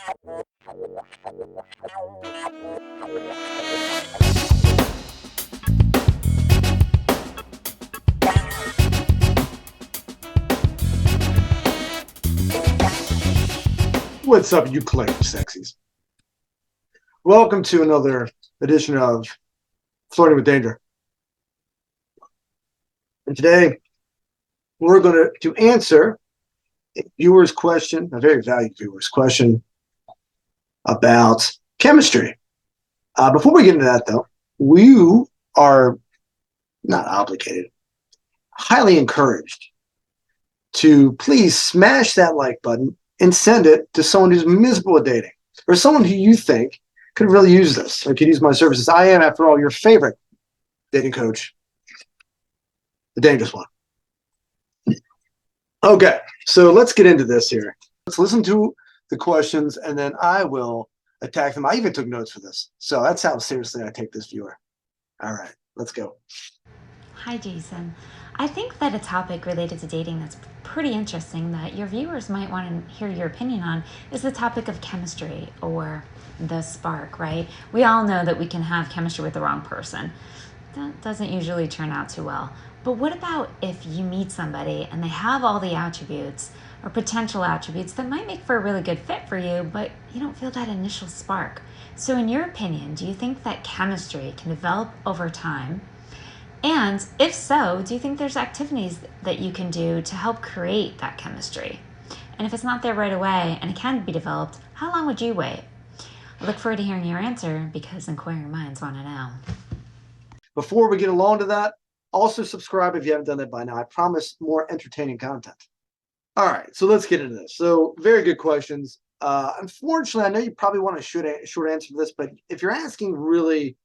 What's up, you claim sexies? Welcome to another edition of Flirting with Danger. And today, we're going to answer a viewer's question, a very valued viewer's question about chemistry. Before we get into that, though, we are not obligated, highly encouraged to please smash that like button and send it to someone who's miserable at dating, or someone who you think could really use this or could use my services. I am, after all, your favorite dating coach, the dangerous one. Okay, so let's get into this here. Let's listen to the questions, and then I will attack them. I even took notes for this, so that's how seriously I take this viewer. All right, let's go. Hi, Jason. I think that a topic related to dating that's pretty interesting that your viewers might want to hear your opinion on is the topic of chemistry, or the spark, right? We all know that we can have chemistry with the wrong person. That doesn't usually turn out too well. But what about if you meet somebody and they have all the attributes or potential attributes that might make for a really good fit for you, but you don't feel that initial spark? So in your opinion, do you think that chemistry can develop over time? And if so, do you think there's activities that you can do to help create that chemistry? And if it's not there right away and it can be developed, how long would you wait? I look forward to hearing your answer because inquiring minds want to know. Before we get along to that, also subscribe if you haven't done that by now. I promise more entertaining content. All right, so let's get into this. So very good questions. Unfortunately, I know you probably want a short answer for this, but if you're asking really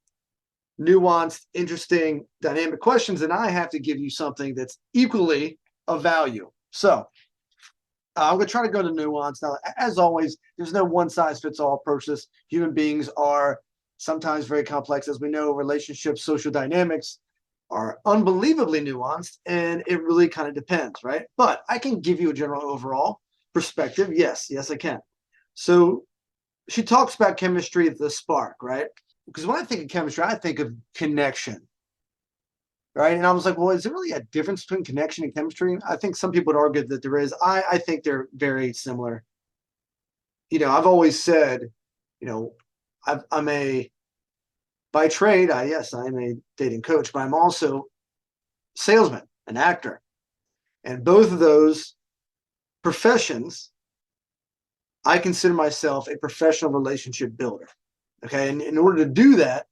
nuanced, interesting, dynamic questions, and I have to give you something that's equally of value. So I'm going to try to go to nuance. Now, as always, there's no one-size-fits-all approach to this. Human beings are sometimes very complex. As we know, relationships, social dynamics are unbelievably nuanced, and it really kind of depends, right? But I can give you a general overall perspective. Yes, I can. So she talks about chemistry, the spark, right? Because when I think of chemistry, I think of connection, right? And I was like, well, is there really a difference between connection and chemistry? I think some people would argue that there is. I think they're very similar. You know, I've always said, you know, I'm a, by trade, yes, I'm a dating coach, but I'm also a salesman, an actor. And both of those professions, I consider myself a professional relationship builder. Okay, and in order to do that,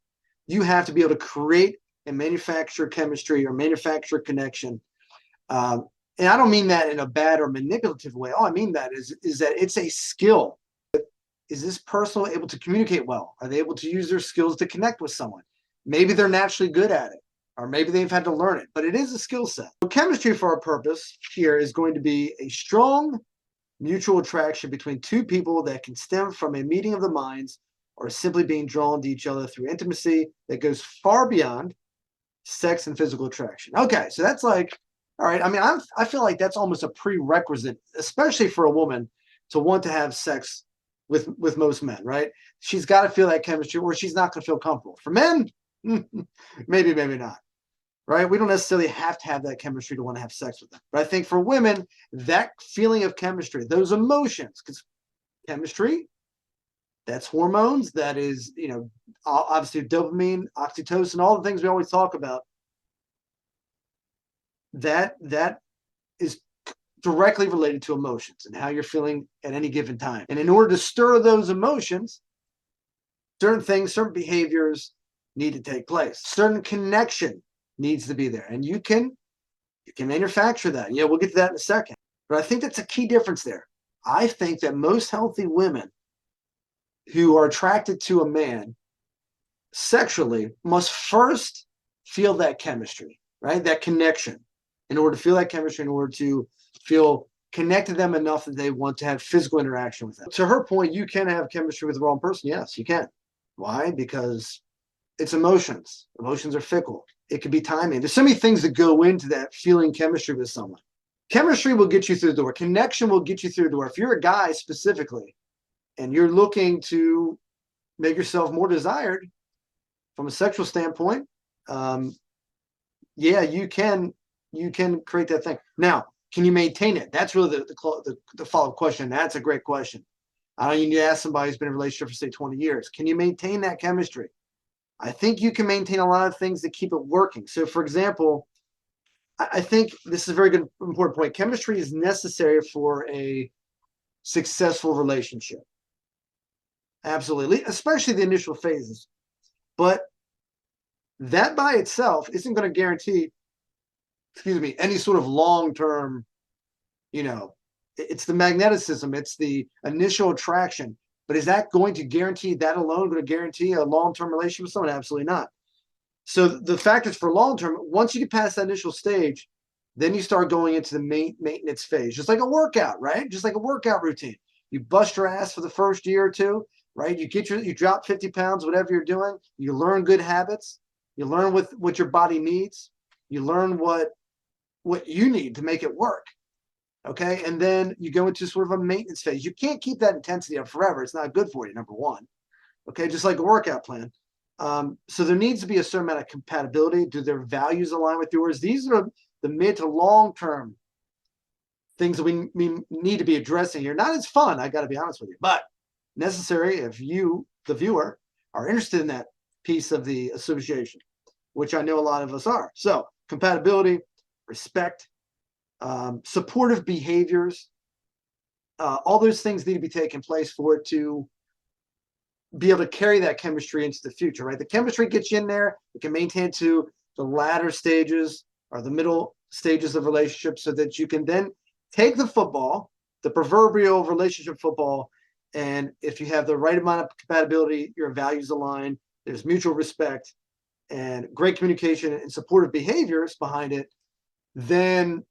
you have to be able to create and manufacture chemistry or manufacture connection. And I don't mean that in a bad or manipulative way. All I mean that is that it's a skill. Is this person able to communicate well? Are they able to use their skills to connect with someone? Maybe they're naturally good at it, or maybe they've had to learn it, but it is a skill set. So chemistry, for our purpose here, is going to be a strong mutual attraction between two people that can stem from a meeting of the minds or simply being drawn to each other through intimacy that goes far beyond sex and physical attraction. Okay, so that's like, all right. I mean, I feel like that's almost a prerequisite, especially for a woman, to want to have sex with most men, right? She's got to feel that chemistry, or she's not going to feel comfortable. For men, maybe not, right? We don't necessarily have to have that chemistry to want to have sex with them. But I think for women, that feeling of chemistry, those emotions, because chemistry, that's hormones. That is, you know, obviously dopamine, oxytocin, all the things we always talk about. That is directly related to emotions and how you're feeling at any given time. And in order to stir those emotions, certain things, certain behaviors need to take place. Certain connection needs to be there. And you can manufacture that. Yeah, we'll get to that in a second. But I think that's a key difference there. I think that most healthy women who are attracted to a man sexually must first feel that chemistry, right? That connection. In order to feel that chemistry, in order to feel connected to them enough that they want to have physical interaction with them. To her point, you can have chemistry with the wrong person. Yes, you can. Why? Because it's emotions. Emotions are fickle. It could be timing. There's so many things that go into that feeling chemistry with someone. Chemistry will get you through the door. Connection will get you through the door. If you're a guy specifically, and you're looking to make yourself more desired from a sexual standpoint, yeah, you can create that thing. Now, can you maintain it? That's really the follow-up question. That's a great question. I don't need to ask somebody who's been in a relationship for say 20 years. Can you maintain that chemistry? I think you can maintain a lot of things that keep it working. So, for example, I think this is a very good, important point. Chemistry is necessary for a successful relationship. Absolutely, especially the initial phases. But that by itself isn't going to guarantee, any sort of long-term, it's the magneticism, it's the initial attraction. But is that going to guarantee, that alone going to guarantee a long-term relationship with someone? Absolutely not. So the factors for long-term, once you get past that initial stage, then you start going into the maintenance phase, just like a workout, right? Just like a workout routine. You bust your ass for the first year or two, right? You drop 50 pounds, whatever you're doing. You learn good habits. You learn what your body needs. You learn what you need to make it work. Okay. And then you go into sort of a maintenance phase. You can't keep that intensity up forever. It's not good for you, number one. Okay. Just like a workout plan. So there needs to be a certain amount of compatibility. Do their values align with yours? These are the mid to long-term things that we need to be addressing here. Not as fun, I got to be honest with you, but necessary if you, the viewer, are interested in that piece of the association, which I know a lot of us are. So compatibility, respect, supportive behaviors, all those things need to be taking place for it to be able to carry that chemistry into the future, right? The chemistry gets you in there. It can maintain to the latter stages or the middle stages of relationships so that you can then take the football, the proverbial relationship football, and if you have the right amount of compatibility, your values align, there's mutual respect and great communication and supportive behaviors behind it, then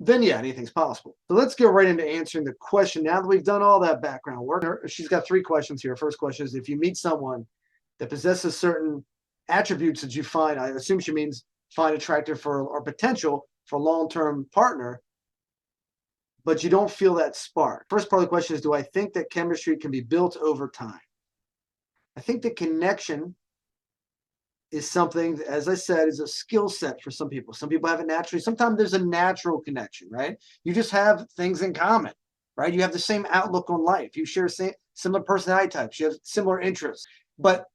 yeah, anything's possible. So let's go right into answering the question. Now that we've done all that background work, she's got 3 questions here. First question is, if you meet someone that possesses certain attributes that you find, I assume she means find attractive for or potential for a long-term partner, but you don't feel that spark. First part of the question is, do I think that chemistry can be built over time? I think the connection is something, as I said, is a skill set for some people. Some people have it naturally. Sometimes there's a natural connection, right? You just have things in common, right? You have the same outlook on life. You share similar personality types. You have similar interests. But,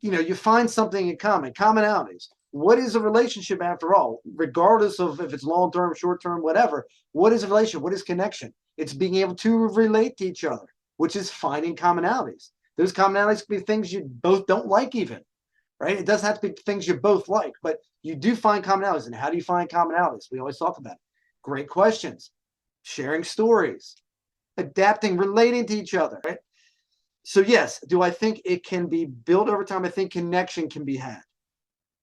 you find something in common, commonalities. What is a relationship after all? Regardless of if it's long-term, short-term, whatever. What is a relationship? What is connection? It's being able to relate to each other, which is finding commonalities. Those commonalities can be things you both don't like even. Right? It doesn't have to be things you both like, but you do find commonalities. And how do you find commonalities? We always talk about it. Great questions, sharing stories, adapting, relating to each other. Right? So yes, do I think it can be built over time? I think connection can be had.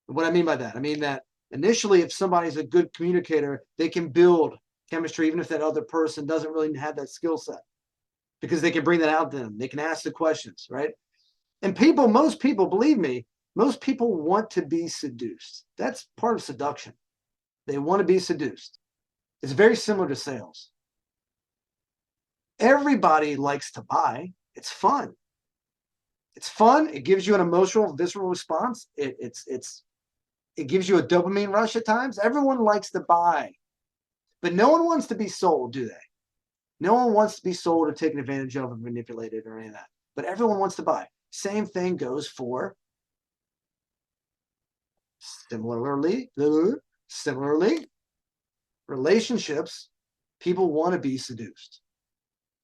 What I mean by that, I mean that initially, if somebody's a good communicator, they can build chemistry, even if that other person doesn't really have that skill set, because they can bring that out to them. They can ask the questions, right? And most people, believe me, most people want to be seduced. That's part of seduction. They want to be seduced. It's very similar to sales. Everybody likes to buy. It's fun. It's fun. It gives you an emotional, visceral response. It gives you a dopamine rush at times. Everyone likes to buy. But no one wants to be sold, do they? No one wants to be sold or taken advantage of or manipulated or any of that. But everyone wants to buy. Same thing goes for Similarly, relationships, people want to be seduced.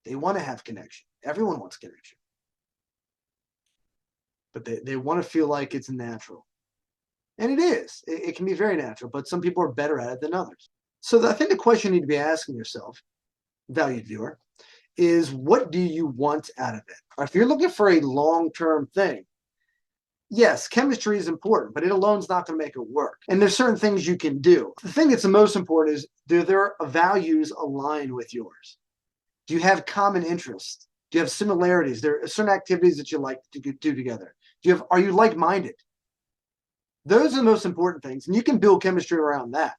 They want to have connection. Everyone wants connection. But they want to feel like it's natural. And it is. It can be very natural, but some people are better at it than others. So I think the question you need to be asking yourself, valued viewer, is what do you want out of it? Or if you're looking for a long-term thing, yes, chemistry is important, but it alone is not going to make it work. And there's certain things you can do. The thing that's the most important is, do their values align with yours? Do you have common interests? Do you have similarities? There are certain activities that you like to do together. Are you like-minded? Those are the most important things. And you can build chemistry around that.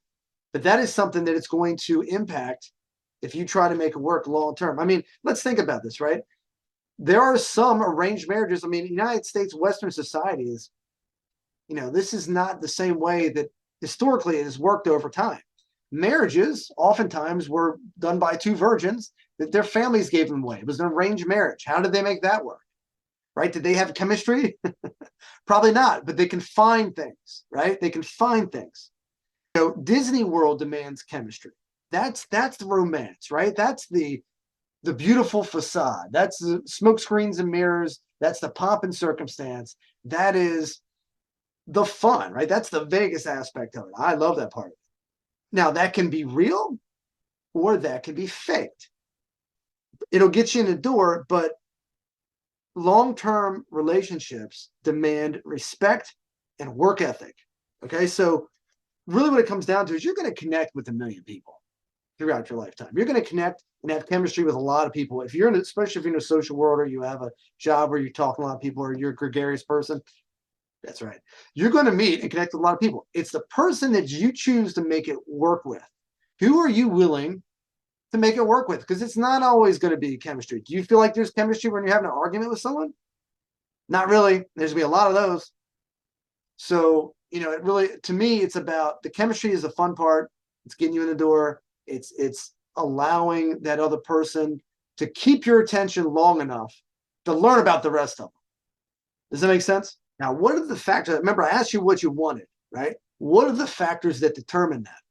But that is something that it's going to impact if you try to make it work long-term. I mean, let's think about this, right? There are some arranged marriages. I mean, United States, Western societies, this is not the same way that historically it has worked over time. Marriages oftentimes were done by two virgins that their families gave them away. It was an arranged marriage. How did they make that work? Right? Did they have chemistry? Probably not, but they can find things, right? They can find things. Disney World demands chemistry. That's the romance, right? That's the beautiful facade. That's the smoke screens and mirrors. That's the pomp and circumstance. That is the fun, right? That's the Vegas aspect of it. I love that part of it. Now, that can be real or that can be faked. It'll get you in the door, but long-term relationships demand respect and work ethic. Okay, so really what it comes down to is you're going to connect with 1 million people throughout your lifetime. You're going to connect and have chemistry with a lot of people. If you're especially if you're in a social world or you have a job where you're talking to a lot of people or you're a gregarious person, that's right. You're going to meet and connect with a lot of people. It's the person that you choose to make it work with. Who are you willing to make it work with? Because it's not always going to be chemistry. Do you feel like there's chemistry when you're having an argument with someone? Not really. There's going to be a lot of those. So, it really, to me, it's about the chemistry is the fun part. It's getting you in the door. It's allowing that other person to keep your attention long enough to learn about the rest of them. Does that make sense? Now, what are the factors? Remember, I asked you what you wanted, right? What are the factors that determine that?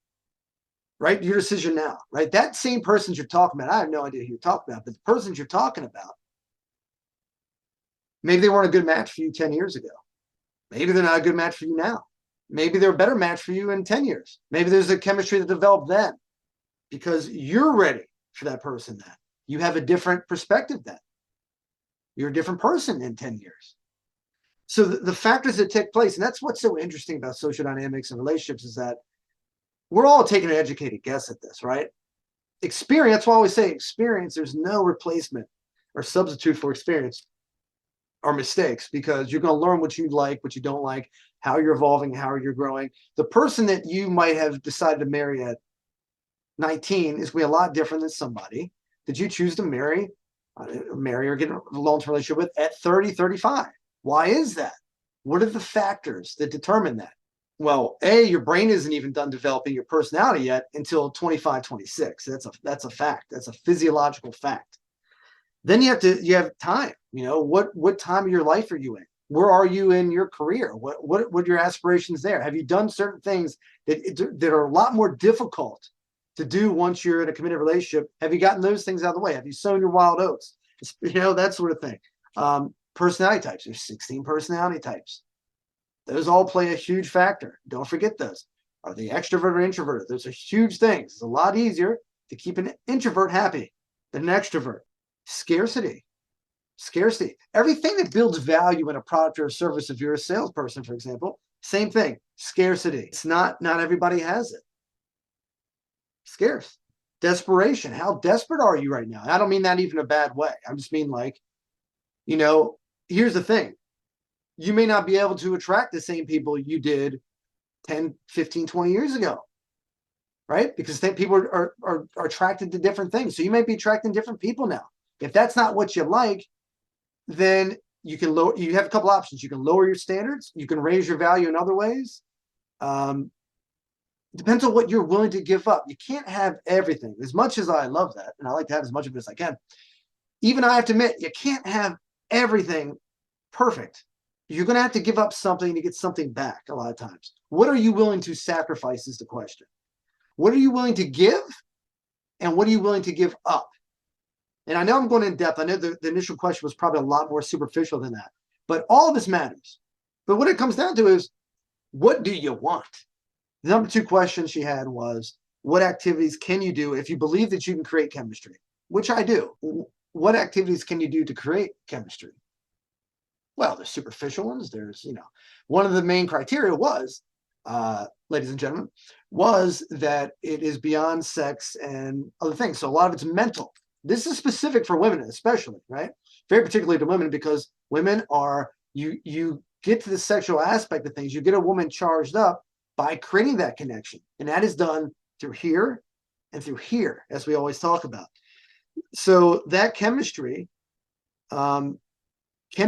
Right? Your decision now, right? That same person you're talking about, I have no idea who you're talking about, but the persons you're talking about, maybe they weren't a good match for you 10 years ago. Maybe they're not a good match for you now. Maybe they're a better match for you in 10 years. Maybe there's a chemistry that developed then because you're ready for that person then. You have a different perspective then. You're a different person in 10 years. So the factors that take place, and that's what's so interesting about social dynamics and relationships is that we're all taking an educated guess at this, right? Experience, that's why I always say experience, there's no replacement or substitute for experience or mistakes because you're going to learn what you like, what you don't like, how you're evolving, how you're growing. The person that you might have decided to marry at 19 is going to be a lot different than somebody that you choose to marry or get a long-term relationship with at 30, 35. Why is that? What are the factors that determine that? Well, your brain isn't even done developing your personality yet until 25, 26. That's a fact. That's a physiological fact. Then you have time. What time of your life are you in? Where are you in your career? What are your aspirations there? Have you done certain things that are a lot more difficult to do once you're in a committed relationship? Have you gotten those things out of the way? Have you sown your wild oats? That sort of thing. Personality types. There's 16 personality types. Those all play a huge factor. Don't forget those. Are they extrovert or introverted? Those are huge things. It's a lot easier to keep an introvert happy than an extrovert. Scarcity. Everything that builds value in a product or a service, if you're a salesperson, for example, same thing. Scarcity. It's not everybody has it. Scarce. Desperation. How desperate are you right now? I don't mean that even a bad way. I just mean here's the thing. You may not be able to attract the same people you did 10, 15, 20 years ago, right? Because people are attracted to different things. So you might be attracting different people now. If that's not what you like, then you have a couple options. You can lower your standards. You can raise your value in other ways. Depends on what you're willing to give up. You can't have everything. As much as I love that, and I like to have as much of it as I can, even I have to admit, you can't have everything perfect. You're going to have to give up something to get something back a lot of times. What are you willing to sacrifice is the question. What are you willing to give? And what are you willing to give up? And I know I'm going in depth. I know the initial question was probably a lot more superficial than that. But all of this matters. But what it comes down to is, what do you want? The number 2 question she had was, what activities can you do if you believe that you can create chemistry? Which I do. What activities can you do to create chemistry? Well, there's superficial ones. There's, one of the main criteria was, ladies and gentlemen, was that it is beyond sex and other things. So a lot of it's mental. This is specific for women, especially, right? Very particularly to women, because women are, you get to the sexual aspect of things. You get a woman charged up by creating that connection. And that is done through here and through here, as we always talk about. So that chemistry can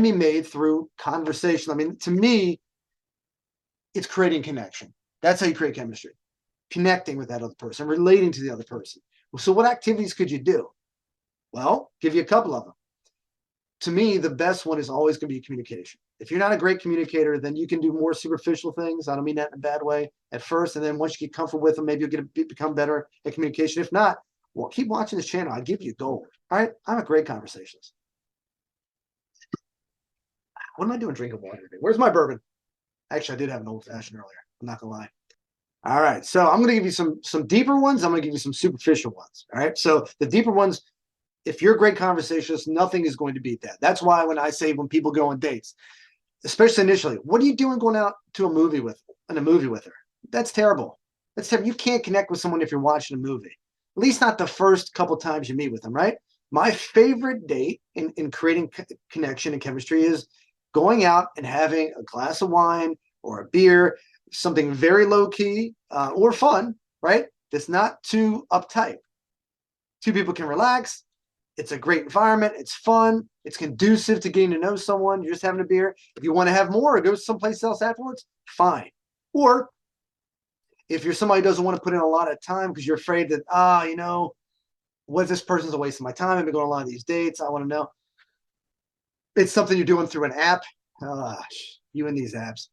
be made through conversation. I mean, to me, it's creating connection. That's how you create chemistry. Connecting with that other person, relating to the other person. So what activities could you do? Well, give you a couple of them. To me, the best one is always going to be communication. If you're not a great communicator, then you can do more superficial things. I don't mean that in a bad way at first. And then once you get comfortable with them, maybe you'll become better at communication. If not, well, keep watching this channel. I give you gold. All right. I'm a great conversationalist. What am I doing drinking water today? Where's my bourbon? Actually, I did have an old fashioned earlier. I'm not going to lie. All right. So I'm going to give you some deeper ones. I'm going to give you some superficial ones. All right. So the deeper ones, if you're a great conversationalist, nothing is going to beat that. That's why when I say when people go on dates, especially initially, what are you doing going out to a movie with her? That's terrible. That's terrible. You can't connect with someone if you're watching a movie. At least not the first couple times you meet with them, right? My favorite date in creating connection and chemistry is going out and having a glass of wine or a beer, something very low key or fun, right? That's not too uptight. Two people can relax. It's a great environment. It's fun. It's conducive to getting to know someone. You're just having a beer. If you want to have more or go someplace else afterwards, fine. Or if you're somebody who doesn't want to put in a lot of time because you're afraid that, what if this person's a waste of my time? I've been going on a lot of these dates. I want to know. It's something you're doing through an app. You and these apps.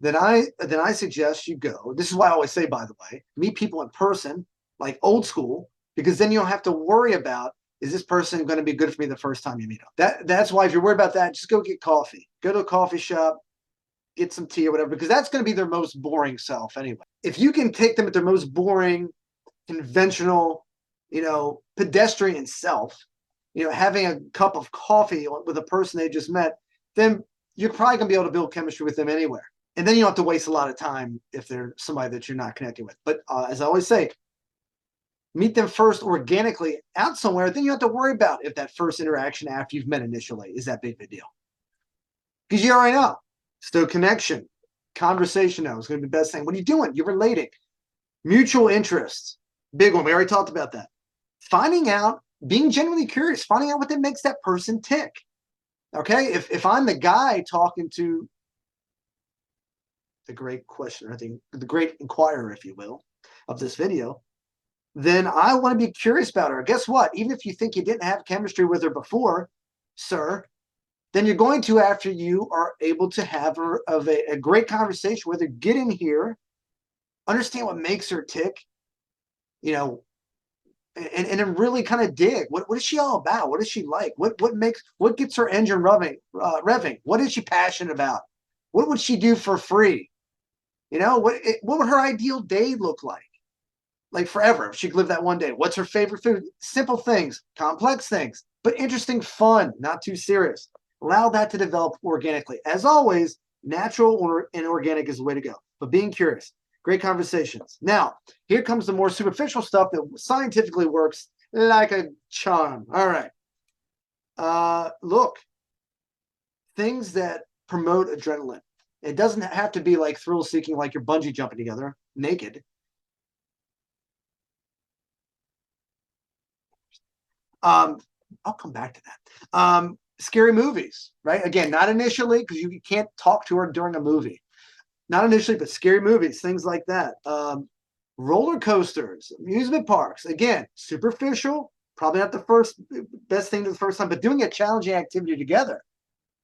Then I suggest you go. This is why I always say, by the way, meet people in person, like old school, because then you don't have to worry about, is this person going to be good for me the first time you meet them? That's why if you're worried about that, just go get coffee. Go to a coffee shop, get some tea or whatever, because that's going to be their most boring self anyway. If you can take them at their most boring, conventional, pedestrian self, having a cup of coffee with a person they just met, then you're probably going to be able to build chemistry with them anywhere. And then you don't have to waste a lot of time if they're somebody that you're not connecting with. But as I always say, meet them first organically out somewhere. Then you don't have to worry about if that first interaction after you've met initially is that big of a deal. Because you already know. Still connection. Conversation now is going to be the best thing. What are you doing? You're relating. Mutual interests. Big one. We already talked about that. Finding out, being genuinely curious, finding out what that makes that person tick. Okay? If I'm the guy talking to the great questioner, I think the great inquirer, if you will, of this video, then I want to be curious about her. Guess what? Even if you think you didn't have chemistry with her before, sir, then you're going to after you are able to have a great conversation with her, get in here, understand what makes her tick, and then really kind of dig. What is she all about? What is she like? What gets her engine revving? What is she passionate about? What would she do for free? What would her ideal day look like? Like forever, if she could live that one day. What's her favorite food? Simple things, complex things, but interesting, fun, not too serious. Allow that to develop organically. As always, natural and organic is the way to go. But being curious, great conversations. Now, here comes the more superficial stuff that scientifically works like a charm. All right. Look, things that promote adrenaline. It doesn't have to be like thrill-seeking, like you're bungee jumping together naked. I'll come back to that. Scary movies, right? Again, not initially, because you can't talk to her during a movie. Not initially, but scary movies, things like that. Roller coasters, amusement parks. Again, superficial, probably not the best thing to the first time, but doing a challenging activity together.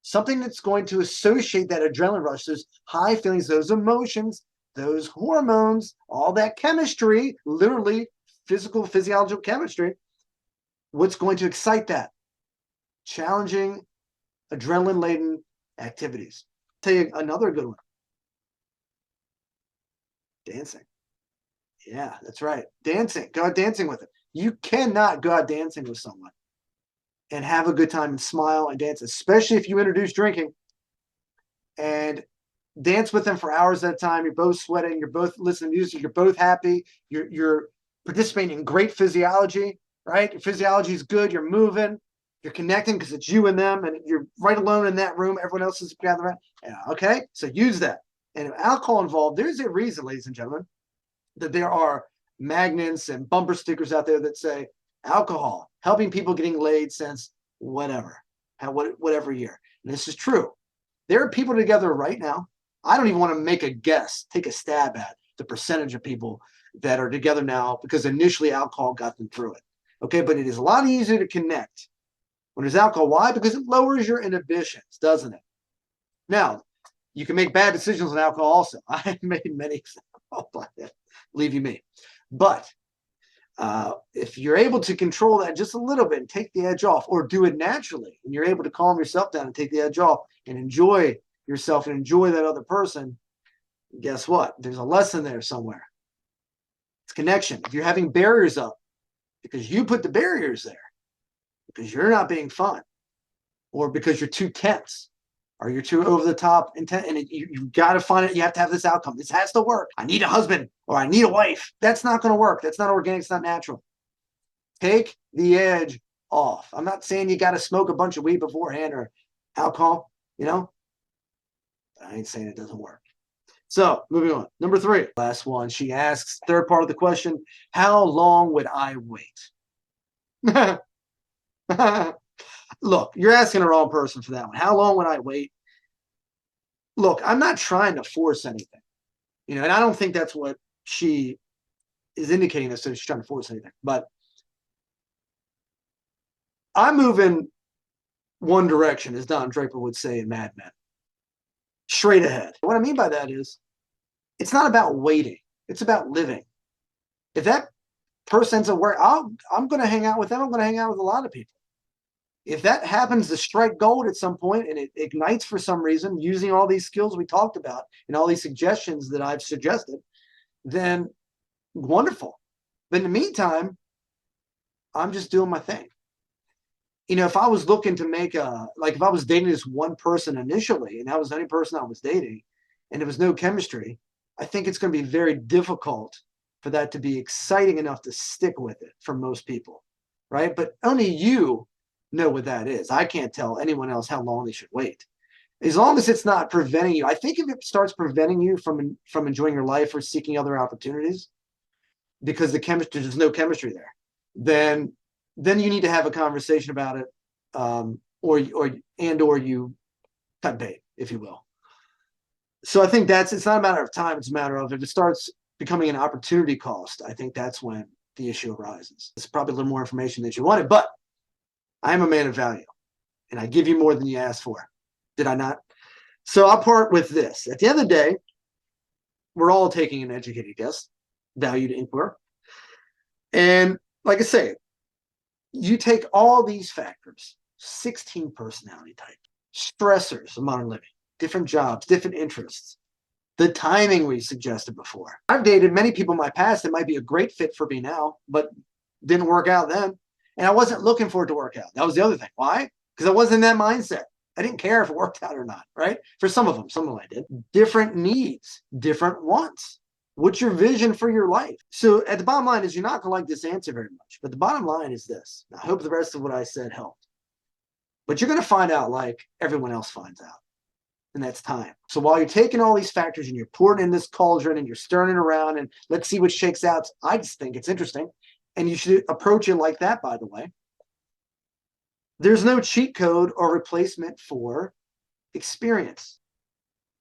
Something that's going to associate that adrenaline rush, those high feelings, those emotions, those hormones, all that chemistry, literally physiological chemistry. What's going to excite that? Challenging, adrenaline-laden activities. I'll tell you another good one. Dancing. Yeah, that's right. Dancing. Go out dancing with it. You cannot go out dancing with someone and have a good time and smile and dance, especially if you introduce drinking and dance with them for hours at a time. You're both sweating. You're both listening to music. You're both happy. You're participating in great physiology, right? Your physiology is good. You're moving. You're connecting because it's you and them, and you're right alone in that room. Everyone else is gathered around. Yeah, okay, so use that. And if alcohol involved, there's a reason, ladies and gentlemen, that there are magnets and bumper stickers out there that say alcohol helping people getting laid since whatever. whatever year. And this is true. There are people together right now. I don't even want to make a guess, take a stab at the percentage of people that are together now because initially alcohol got them through it. Okay, but it is a lot easier to connect when there's alcohol. Why? Because it lowers your inhibitions, doesn't it? Now, you can make bad decisions on alcohol also. I have made many examples like that, believe you me. But if you're able to control that just a little bit and take the edge off, or do it naturally, and you're able to calm yourself down and take the edge off and enjoy yourself and enjoy that other person, guess what? There's a lesson there somewhere. It's connection. If you're having barriers up because you put the barriers there, because you're not being fun, or because you're too tense, or you're too over the top intent, and you've got to find it. You have to have this outcome. This has to work. I need a husband, or I need a wife. That's not going to work. That's not organic. It's not natural. Take the edge off. I'm not saying you got to smoke a bunch of weed beforehand or alcohol, I ain't saying it doesn't work. So moving on. Number 3, last one. She asks, third part of the question, how long would I wait? Look, you're asking the wrong person for that one. How long would I wait? Look, I'm not trying to force anything, and I don't think that's what she is indicating this. So she's trying to force anything, but I'm moving one direction, as Don Draper would say in Mad Men. Straight ahead. What I mean by that is, it's not about waiting. It's about living. If that person's at work, I'm going to hang out with them. I'm going to hang out with a lot of people. If that happens to strike gold at some point and it ignites for some reason, using all these skills we talked about and all these suggestions that I've suggested, then wonderful. But in the meantime, I'm just doing my thing. If I was looking to make if I was dating this one person initially, and that was the only person I was dating, and there was no chemistry, I think it's going to be very difficult for that to be exciting enough to stick with it for most people, right? But only you know what that is. I can't tell anyone else how long they should wait. As long as it's not preventing you, I think if it starts preventing you from enjoying your life or seeking other opportunities because there's no chemistry there, then you need to have a conversation about it, or you cut bait, if you will. So I think it's not a matter of time. It's a matter of if it starts becoming an opportunity cost, I think that's when the issue arises. It's probably a little more information than you wanted, but I am a man of value, and I give you more than you asked for. Did I not? So I'll part with this. At the end of the day, we're all taking an educated guess, valued inquirer. And like I say, you take all these factors, 16 personality types, stressors of modern living, different jobs, different interests, the timing we suggested before. I've dated many people in my past that might be a great fit for me now, but didn't work out then. And I wasn't looking for it to work out. That was the other thing. Why? Because I wasn't in that mindset. I didn't care if it worked out or not, right? For some of them I did. Different needs, different wants. What's your vision for your life? So at the bottom line is, you're not going to like this answer very much, but the bottom line is this. I hope the rest of what I said helped. But you're going to find out like everyone else finds out, and that's time. So while you're taking all these factors and you're pouring in this cauldron and you're stirring it around and let's see what shakes out, I just think it's interesting. And you should approach it like that, by the way. There's no cheat code or replacement for experience.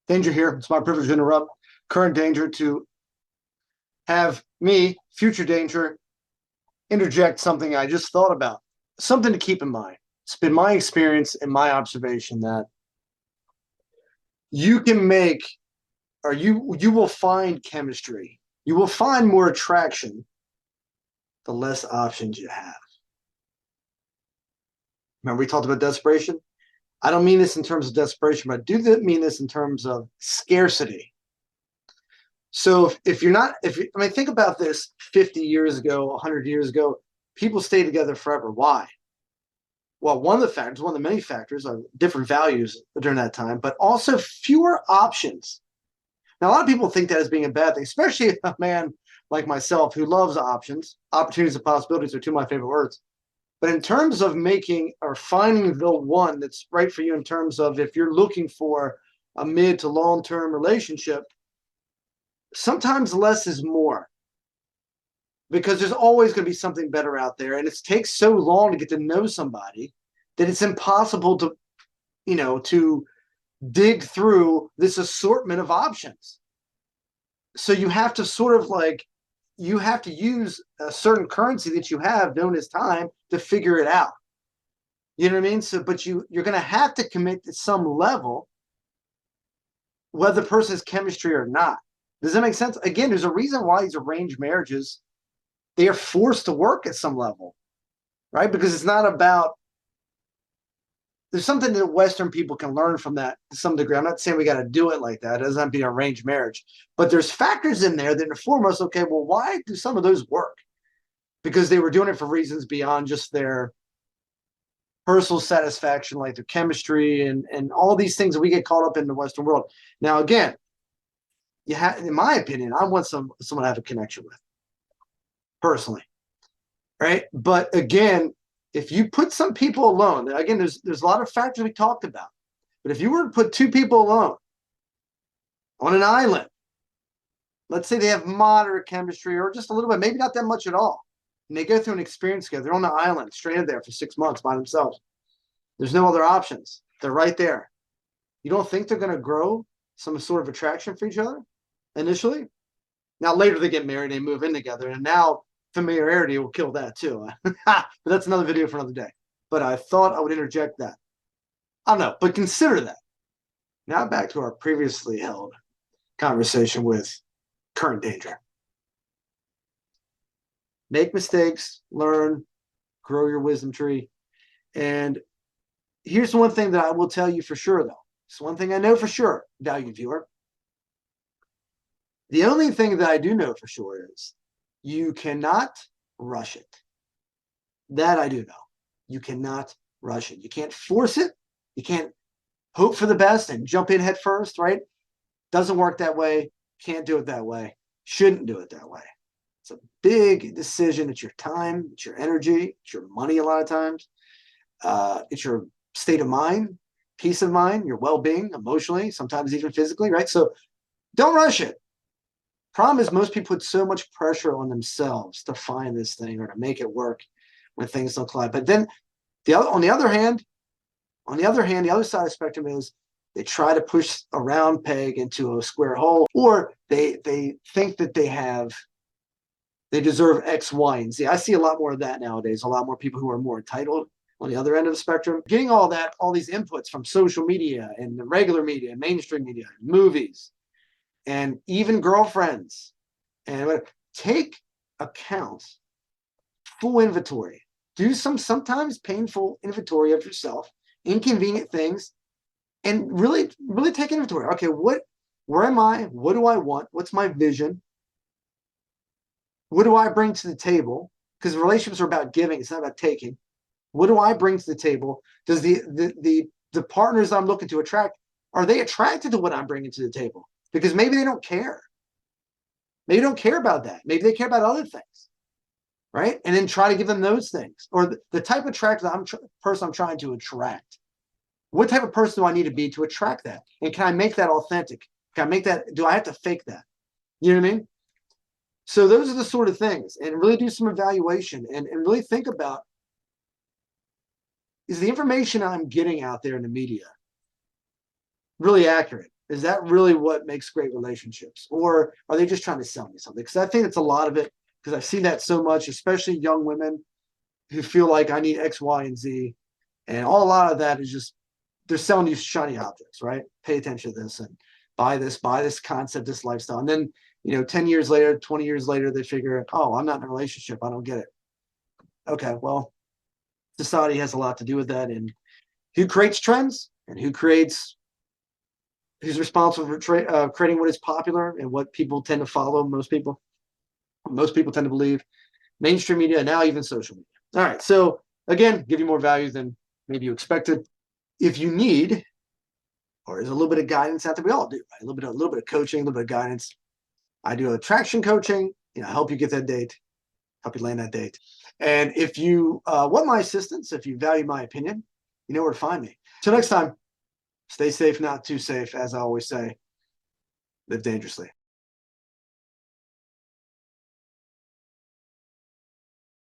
Danger here. It's my privilege to interrupt. Current danger to have me, future danger, interject something I just thought about. Something to keep in mind. It's been my experience and my observation that you can make, or you will find chemistry. You will find more attraction the less options you have. Remember we talked about desperation? I don't mean this in terms of desperation, but I do mean this in terms of scarcity. So think about this 50 years ago, 100 years ago, people stayed together forever. Why? Well, one of the many factors are different values during that time, but also fewer options. Now, a lot of people think that as being a bad thing, especially a man like myself who loves options. Opportunities and possibilities are two of my favorite words. But in terms of making or finding the one that's right for you, in terms of if you're looking for a mid to long-term relationship, sometimes less is more, because there's always going to be something better out there. And it takes so long to get to know somebody that it's impossible to, to dig through this assortment of options. So you have to sort of like, you have to use a certain currency that you have known as time to figure it out. You know what I mean? So, but you're going to have to commit to some level, whether the person is chemistry or not. Does that make sense? Again, there's a reason why these arranged marriages, they are forced to work at some level, right? Because it's not about, there's something that Western people can learn from that to some degree. I'm not saying we got to do it like that. It doesn't have to be an arranged marriage. But there's factors in there that inform us, okay, well, why do some of those work? Because they were doing it for reasons beyond just their personal satisfaction, like their chemistry and all these things that we get caught up in the Western world. Now, again, you have, in my opinion, I want someone to have a connection with, personally, right? But again, if you put some people alone, again, there's a lot of factors we talked about, but if you were to put two people alone on an island, let's say they have moderate chemistry or just a little bit, maybe not that much at all, and they go through an experience together, they're on the island, stranded there for 6 months by themselves. There's no other options. They're right there. You don't think they're going to grow some sort of attraction for each other initially? Now, later they get married, they move in together, and now familiarity will kill that too. But that's another video for another day. But I thought I would interject that. I don't know, but consider that. Now back to our previously held conversation with current danger. Make mistakes, learn, grow your wisdom tree. And here's one thing that I will tell you for sure, though. It's one thing I know for sure, valued viewer. The only thing that I do know for sure is you cannot rush it. That I do know. You cannot rush it. You can't force it. You can't hope for the best and jump in head first, right? Doesn't work that way. Can't do it that way. Shouldn't do it that way. It's a big decision. It's your time. It's your energy. It's your money a lot of times. It's your state of mind, peace of mind, your well-being, emotionally, sometimes even physically, right? So don't rush it. Problem is, most people put so much pressure on themselves to find this thing or to make it work when things don't collide. But then on the other hand, the other side of the spectrum is they try to push a round peg into a square hole, or they think that they deserve X, Y, and Z. I see a lot more of that nowadays. A lot more people who are more entitled on the other end of the spectrum. Getting all these inputs from social media and the regular media, mainstream media, movies, and even girlfriends, and take account, full inventory. Do sometimes painful inventory of yourself, inconvenient things, and really take inventory. Okay, where am I? What do I want? What's my vision? What do I bring to the table? Because relationships are about giving, it's not about taking. What do I bring to the table? Does the partners I'm looking to attract, are they attracted to what I'm bringing to the table? Because maybe they don't care. Maybe they don't care about that. Maybe they care about other things, right? And then try to give them those things. Or the type of person I'm trying to attract. What type of person do I need to be to attract that? And can I make that authentic? Can I make that, do I have to fake that? You know what I mean? So those are the sort of things. And really do some evaluation and really think about, is the information I'm getting out there in the media really accurate? Is that really what makes great relationships? Or are they just trying to sell me something? Because I think it's a lot of it, because I've seen that so much, especially young women who feel like I need X, Y, and Z. And a lot of that is just, they're selling you shiny objects, right? Pay attention to this and buy this concept, this lifestyle. And then, 10 years later, 20 years later, they figure, oh, I'm not in a relationship. I don't get it. Okay, well, society has a lot to do with that. And who creates trends and who's responsible for creating what is popular and what people tend to follow? Most people tend to believe mainstream media, and now even social media. All right, so again, give you more value than maybe you expected. If you need, or there's a little bit of guidance out there, we all do, right? A little bit of coaching, a little bit of guidance. I do attraction coaching, help you get that date, help you land that date. And if you want my assistance, if you value my opinion, you know where to find me. Till next time, stay safe, not too safe. As I always say, live dangerously.